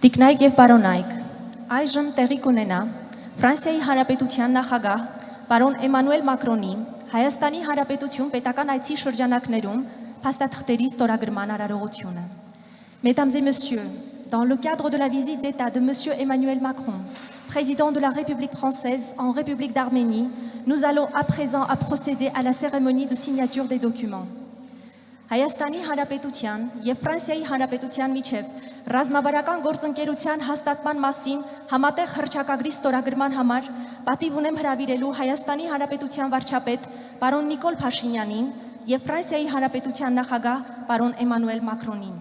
Տիկնայք եւ պարոնայք, այժմ տեղի կունենա Ֆրանսիայի Հանրապետության նախագահ պարոն Էմանուել Մակրոնի Հայաստանի Հանրապետություն պետական այցի շրջանակներում փաստաթղթերի ստորագրման արարողությունը։ Mesdames et messieurs, dans le cadre de la visite d'État de monsieur Emmanuel Macron, président de la République française en République d'Arménie, nous allons à présent procéder à la cérémonie de signature des documents. Հայաստանի Հանրապետության եւ Ֆրանսիայի Հանրապետության միջև ռազմավարական գործընկերության հաստատման մասին համատեղ հռչակագրի ստորագրման համար պատիվ ունեմ հրավիրելու Հայաստանի Հանրապետության վարչապետ պարոն Նիկոլ Փաշինյանին եւ Ֆրանսիայի Հանրապետության նախագահ պարոն Էմանուել Մակրոնին.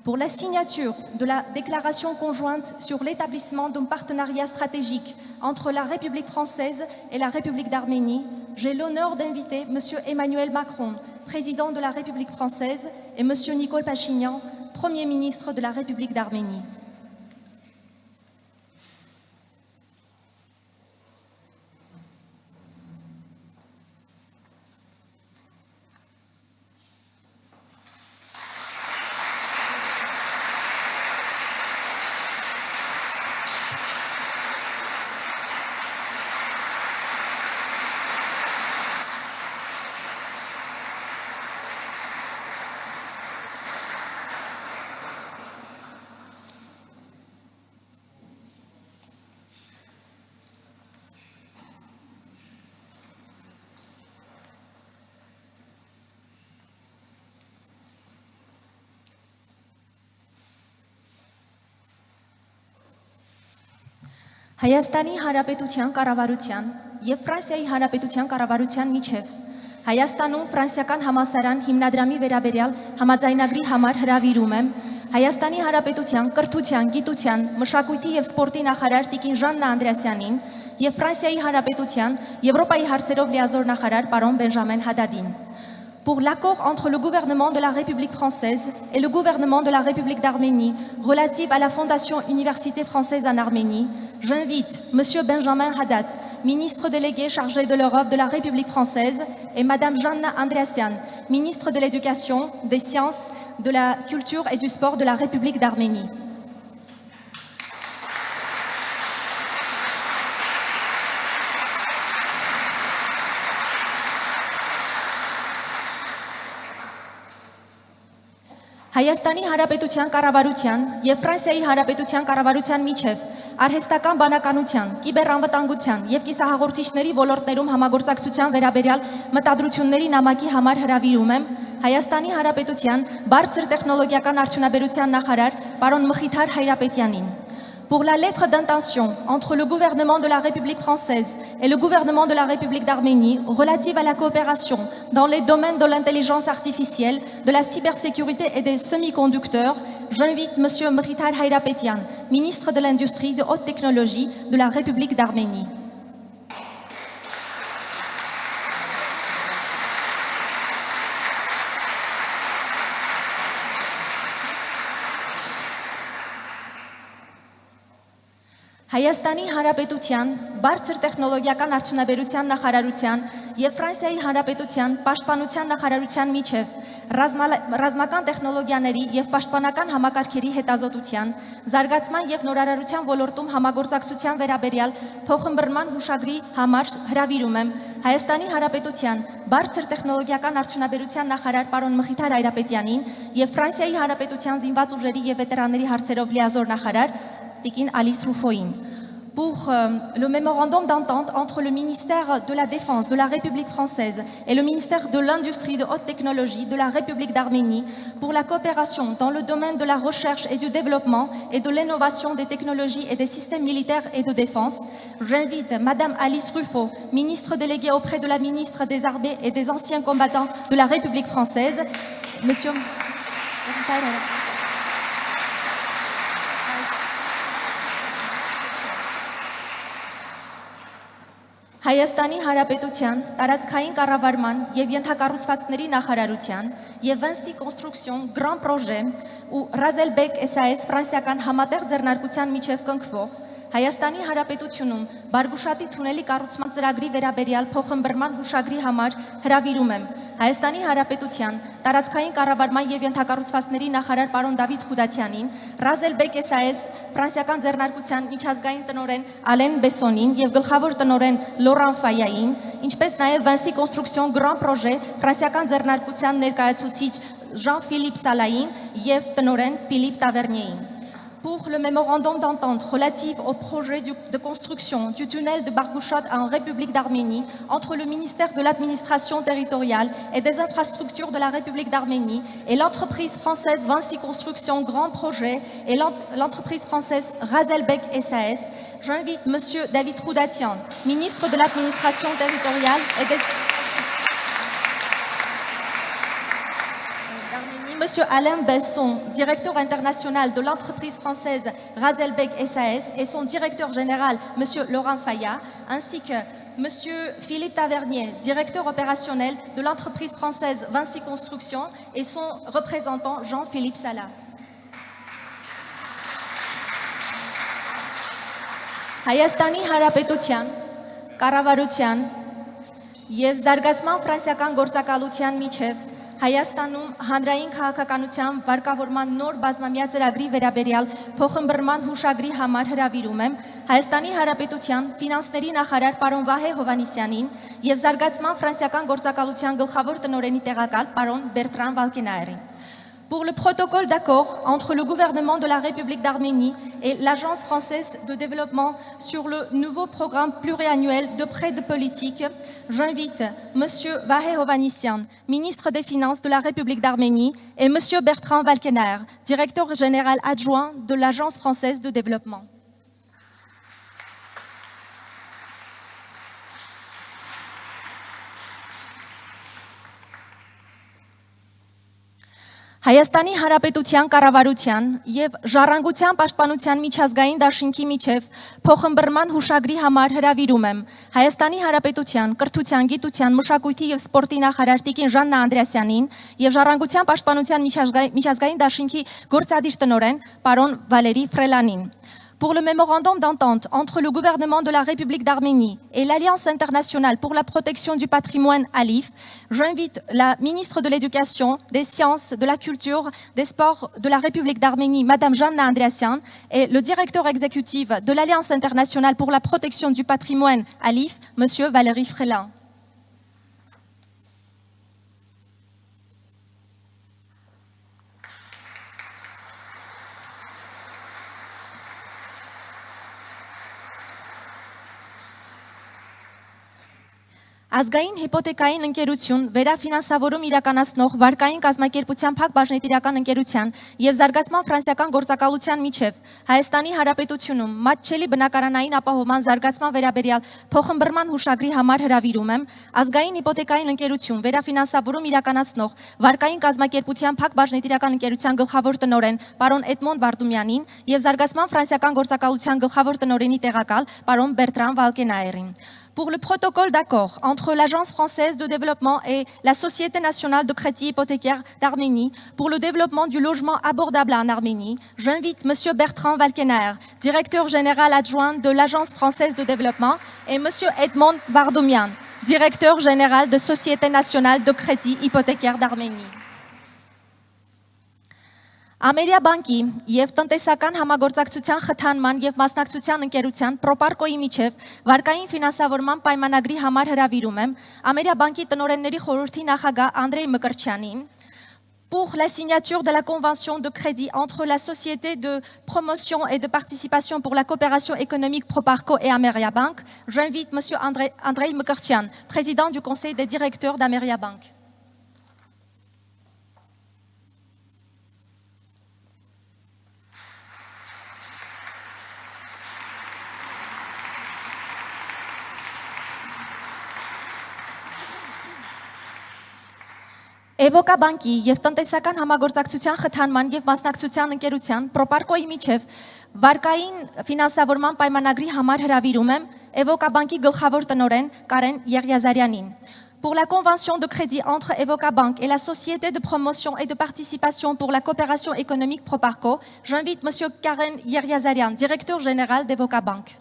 Pour la signature de la déclaration conjointe sur l'établissement d'un partenariat stratégique entre la République française et la République d'Arménie, j'ai l'honneur d'inviter M. Emmanuel Macron, président de la République française, et M. Nicole Pachinian, Premier ministre de la République d'Arménie. Հայաստանի Հանրապետության կառավարության եւ Ֆրանսիայի Հանրապետության կառավարության միջև Հայաստանում ֆրանսիական համալսարան հիմնադրամի վերաբերյալ համաձայնագրի համար հրավիրում եմ Հայաստանի Հանրապետության կրթության, գիտության, մշակույթի եւ սպորտի նախարար Տիկին Ժաննա Անդրեասյանին եւ Ֆրանսիայի Հանրապետության Եվրոպայի հարցերով լիազոր նախարար պարոն Բենժամեն Հադադին. Pour l'accord entre le gouvernement de la République française et le gouvernement de la République d'Arménie relatif à la Fondation Université française en Arménie, j'invite M. Benjamin Haddad, ministre délégué chargé de l'Europe de la République française, et Mme Janna Andreassian, ministre de l'Éducation, des Sciences, de la Culture et du Sport de la République d'Arménie. Հայաստանի Հանրապետության կառավարության եւ Ֆրանսիայի Հանրապետության կառավարության միջև արհեստական բանականության, կիբերանվտանգության եւ կիսահաղորդիչների ոլորտներում համագործակցության վերաբերյալ մտադրությունների նամակի համար հրավիրում եմ Հայաստանի Հանրապետության բարձր տեխնոլոգիական արդյունաբերության նախարար պարոն Մխիթար Հայրապետյանին. Pour la lettre d'intention entre le gouvernement de la République française et le gouvernement de la République d'Arménie relative à la coopération dans les domaines de l'intelligence artificielle, de la cybersécurité et des semi-conducteurs, j'invite M. Mkhitar Hayrapetian, ministre de l'Industrie de haute technologie de la République d'Arménie. Հայաստանի Հանրապետության բարձր տեխնոլոգիական արդյունաբերության նախարարության եւ Ֆրանսիայի Հանրապետության պաշտպանության նախարարության միջև ռազմական տեխնոլոգիաների եւ պաշտպանական համակարգերի հետազոտության, զարգացման եւ նորարարության ոլորտում համագործակցության վերաբերյալ փոխըմբռնման հուշագրի համար հրավիրում եմ Հայաստանի Հանրապետության բարձր տեխնոլոգիական արդյունաբերության նախարար պարոն Մխիթար Հայրապետյանին եւ Ֆրանսիայի Հանրապետության զինված ուժերի եւ վետերանների հարցերով լիազոր նախարար Տիկին Ալիս Ռուֆոին. Pour le mémorandum d'entente entre le ministère de la Défense de la République française et le ministère de l'Industrie de haute technologie de la République d'Arménie pour la coopération dans le domaine de la recherche et du développement et de l'innovation des technologies et des systèmes militaires et de défense, j'invite Madame Alice Ruffo, ministre déléguée auprès de la ministre des Armées et des anciens combattants de la République française, Monsieur Հայաստանի Հանրապետության տարածքային կառավարման եւ ենթակառուցվածքների նախարարության եւ Vinci Construction Grand Projet ու Razelbeck SAS ֆրանսիական համատեղ ձեռնարկության միջև կնքվող Հայաստանի Հանրապետությունում Բարգուշատի թունելի կառուցման ծրագրի վերաբերյալ փոխըմբռնման հուշագրի համար հրավիրում եմ Հայաստանի Հանրապետության տարածքային կառավարման եւ ենթակառուցվածքների նախարար պարոն Դավիթ Խուդատյանին, Razzelbek SAS ֆրանսիական ձեռնարկության միջազգային տնօրեն Ալեն Բեսոնին եւ գլխավոր տնօրեն Լորան Ֆայային, ինչպես նաեւ Vinci Construction Grand Projet ֆրանսիական ձեռնարկության ներկայացուցիչ Jean-Philippe Salahin եւ տնօրեն Philippe Tavernier. Pour le mémorandum d'entente relatif au projet de construction du tunnel de Bargouchat en République d'Arménie entre le ministère de l'administration territoriale et des infrastructures de la République d'Arménie et l'entreprise française Vinci Construction Grand Projet et l'entreprise française Razzelbek SAS, j'invite M. David Khoudatian, ministre de l'administration territoriale et des... Monsieur Alain Besson, directeur international de l'entreprise française Razzelbek SAS et son directeur général, Monsieur Laurent Faya, ainsi que Monsieur Philippe Tavernier, directeur opérationnel de l'entreprise française Vinci Construction et son représentant Jean-Philippe Sala. Հայաստանի Հանրապետության, կառավարության եւ զարգացման ֆրանսիական գործակալության միջև Հայաստանում հանրային քաղաքականության վարկավորման նոր բազմամյա ծրագրի վերաբերյալ փոխըմբռնման հուշագրի համար հրավիրում եմ Հայաստանի Հանրապետության ֆինանսների նախարար պարոն Վահե Հովհաննիսյանին եւ զարգացման ֆրանսիական գործակալության գլխավոր տնօրենի տեղակալ պարոն Բերտրան Վալկենայերին. Pour le protocole d'accord entre le gouvernement de la République d'Arménie et l'Agence française de développement sur le nouveau programme pluriannuel de prêt de politique, j'invite M. Vahé Hovannisyan, ministre des Finances de la République d'Arménie, et M. Bertrand Valkenaer, directeur général adjoint de l'Agence française de développement. Հայաստանի Հանրապետության կառավարության եւ Ժառանգության պաշտպանության միջազգային դաշինքի միջև փոխըմբռնման հուշագրի համար հրավիրում եմ Հայաստանի Հանրապետության կրթության, գիտության, մշակույթի եւ սպորտի նախարար Տիկին Ժաննա Անդրեասյանին եւ Ժառանգության պաշտպանության միջազգային դաշինքի գործադիր տնօրեն պարոն Վալերի Ֆրելանին. Pour le mémorandum d'entente entre le gouvernement de la République d'Arménie et l'Alliance internationale pour la protection du patrimoine ALIF, j'invite la ministre de l'Éducation, des Sciences, de la Culture, des Sports de la République d'Arménie, Madame Janna Andreasyan, et le directeur exécutif de l'Alliance internationale pour la protection du patrimoine ALIF, Monsieur Valéry Frelin. Ազգային հիպոթեկային ընկերություն վերաֆինանսավորում իրականացնող վարկային կազմակերպության փակ բաժնետիրական ընկերության եւ զարգացման ֆրանսիական գործակալության միջև Հայաստանի Հանրապետությունում մատչելի բնակարանային ապահովման զարգացման վերաբերյալ փոխըմբռնման հուշագրի համար հրավիրում եմ ազգային հիպոթեկային ընկերություն վերաֆինանսավորում իրականացնող վարկային կազմակերպության փակ բաժնետիրական ընկերության գլխավոր տնօրեն պարոն Էդմոն Վարդումյանին եւ զարգացման ֆրանսիական գործակալության գլխավոր տնօրենի տեղակալ պարոն Բերտրան Վալկենայերին. Pour le protocole d'accord entre l'Agence française de développement et la Société nationale de crédit hypothécaire d'Arménie pour le développement du logement abordable en Arménie, j'invite M. Bertrand Valkenaer, directeur général adjoint de l'Agence française de développement, et M. Edmond Vardoumian, directeur général de Société nationale de crédit hypothécaire d'Arménie. Ամերիա բանկի եւ տնտեսական համագործակցության խթանման եւ մասնակցության ընկերության Պրոպարկոյի միջև վարկային ֆինանսավորման պայմանագրի համար հրավիրում եմ Ամերիա բանկի տնօրենների խորհրդի նախագահ Անդրեյ Մկրտչյանին pour la signature de la convention de crédit entre la Société de promotion et de participation pour la coopération économique Proparco et Ameria Bank, j'invite M. Andrei Mkirtchian, président du conseil des directeurs d'Ameria Bank. Էվոկա բանկի եւ տնտեսական համագործակցության խթանման եւ մասնակցության ընկերության Պրոպարկոյի միջև վարկային ֆինանսավորման պայմանագրի համար հրավիրում եմ Էվոկա բանկի գլխավոր տնօրեն Կարեն Եղիազարյանին. Pour la convention de crédit entre Evocabank et la Société de promotion et de participation pour la coopération économique Proparco, j'invite M. Karen Yeryazarian, directeur général d'Evocabank.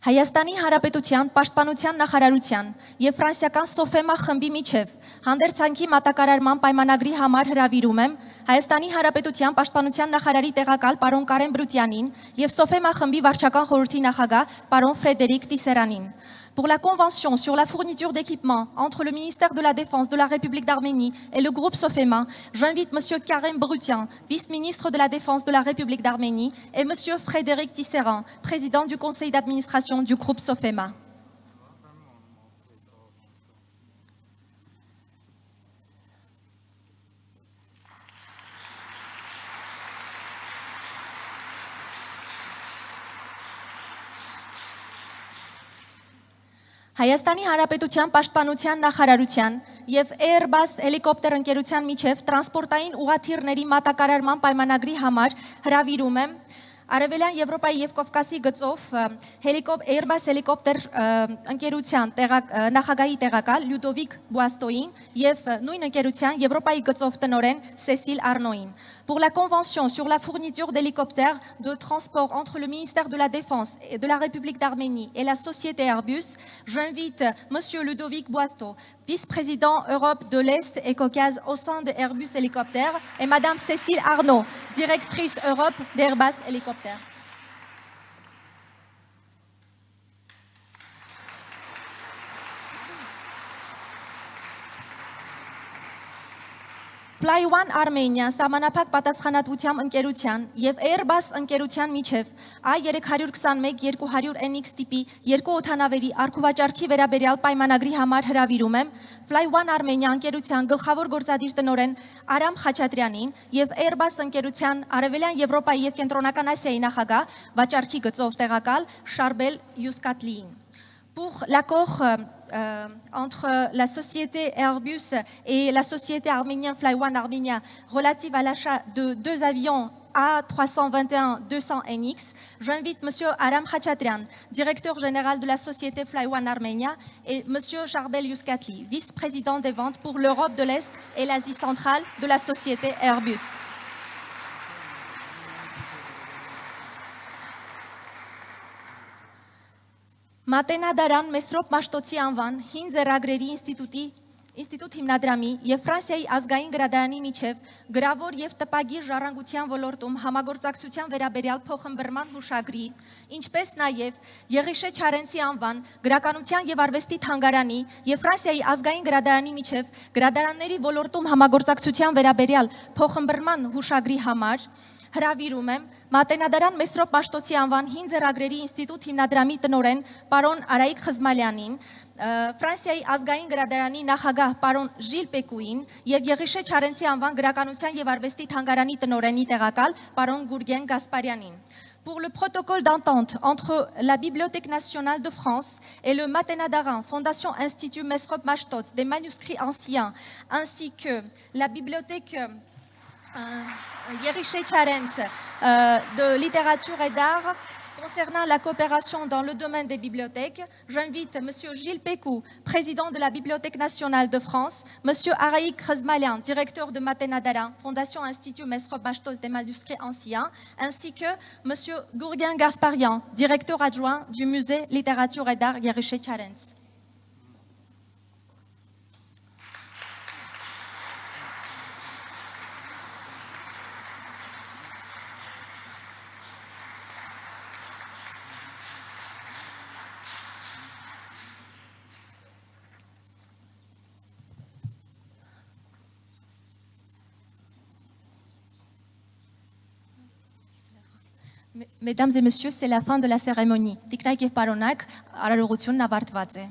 Հայաստանի Հանրապետության Պաշտպանության նախարարության եւ ֆրանսիական Սոֆեմա խմբի միջև հանդերձանքի մատակարարման պայմանագրի համար հրավիրում եմ Հայաստանի Հանրապետության Պաշտպանության նախարարի տեղակալ պարոն Կարեն Բրուտյանին եւ Սոֆեմա խմբի վարչական խորհրդի նախագահ պարոն Ֆրեդերիկ Տիսերանին. Pour la convention sur la fourniture d'équipements entre le ministère de la Défense de la République d'Arménie et le groupe Sofema, j'invite M. Karim Brutian, vice-ministre de la Défense de la République d'Arménie, et M. Frédéric Tisserand, président du conseil d'administration du groupe Sofema. Հայաստանի Հանրապետության Պաշտպանության նախարարության եւ Airbus հելիկոպտեր ընկերության միջև տրանսպորտային ուղղաթիռների մատակարարման պայմանագրի համար հրավիրում եմ Արևելյան Եվրոպայի եւ Կովկասի գծով Airbus հելիկոպտեր ընկերության նախագահի տեղակալ Լյուդովիկ Բուաստոին եւ նույն ընկերության Եվրոպայի գծով տնօրեն Սեսիլ Արնոին. Pour la convention sur la fourniture d'hélicoptères de transport entre le ministère de la Défense et de la République d'Arménie et la société Airbus, j'invite M. Ludovic Boisteau, vice-président Europe de l'Est et Caucase au sein de Airbus Hélicoptères, et Mme Cécile Arnaud, directrice Europe d'Airbus Hélicoptères. Fly One Armenia սահմանափակ պատասխանատվությամբ ընկերության եւ Airbus ընկերության միջև A321-200 NX տիպի երկու օդանավերի առքուվաճառքի վերաբերյալ պայմանագրի համար հրավիրում եմ Fly One Armenia ընկերության գլխավոր գործադիր տնօրեն Արամ Խաչատրյանին եւ Airbus ընկերության Արևելյան Եվրոպայի եւ Կենտրոնական Ասիայի նախագահ վաճառքի գծով տեղակալ Շարբել Յուսկատլիին. Pour l'accord entre la société Airbus et la société arménienne Fly One Armenia relative à l'achat de 2 avions A321-200NX, j'invite M. Aram Khachatrian, directeur général de la société Fly One Armenia, et M. Charbel Yuskatli, vice-président des ventes pour l'Europe de l'Est et l'Asie centrale de la société Airbus. Մատենադարան Մեսրոպ Մաշտոցի անվան հին ձեռագրերի ինստիտուտ հիմնադրամի եւ Ֆրանսիայի ազգային գրադարանի միջև գրավոր եւ տպագիր ժառանգության ոլորտում համագործակցության վերաբերյալ փոխհմբռնման հուշագրի, ինչպես նաեւ Եղիշե Չարենցի անվան գրականության եւ արվեստի թանգարանի եւ Ֆրանսիայի ազգային գրադարանի միջև գրադարանների ոլորտում համագործակցության վերաբերյալ փոխհմբռնման հուշագրի համար հրավիրում եմ Մատենադարան Մեսրոպ Մաշտոցի անվան հին ձեռագրերի ինստիտուտ հիմնադրամի տնօրեն պարոն Արայիկ Խզմալյանին, Ֆրանսիայի ազգային գրադարանի նախագահ պարոն Ժիլ Պեկուին եւ Եղիշե Չարենցի անվան գրականության եւ արվեստի թանգարանի տնօրենի տեղակալ պարոն Գուրգեն Գասպարյանին. Pour le protocole d'entente entre la Bibliothèque nationale de France et le Matenadaran, Fondation Institut Mesrop Mashtots, des manuscrits anciens, ainsi que la bibliothèque Եղիշե Չարենց de littérature et d'art concernant la coopération dans le domaine des bibliothèques, j'invite M. Gilles Pécou, président de la Bibliothèque nationale de France, M. Araïk Khazmalian, directeur de Matenadaran, Fondation Institut Mesrop Mashtos des manuscrits anciens, ainsi que M. Gourgen Gasparian, directeur adjoint du musée littérature et d'art Եղիշե Չարենց. Mesdames et messieurs, c'est la fin de la cérémonie. Տիկնայք եւ պարոնայք, արարողությունն ավարտված է։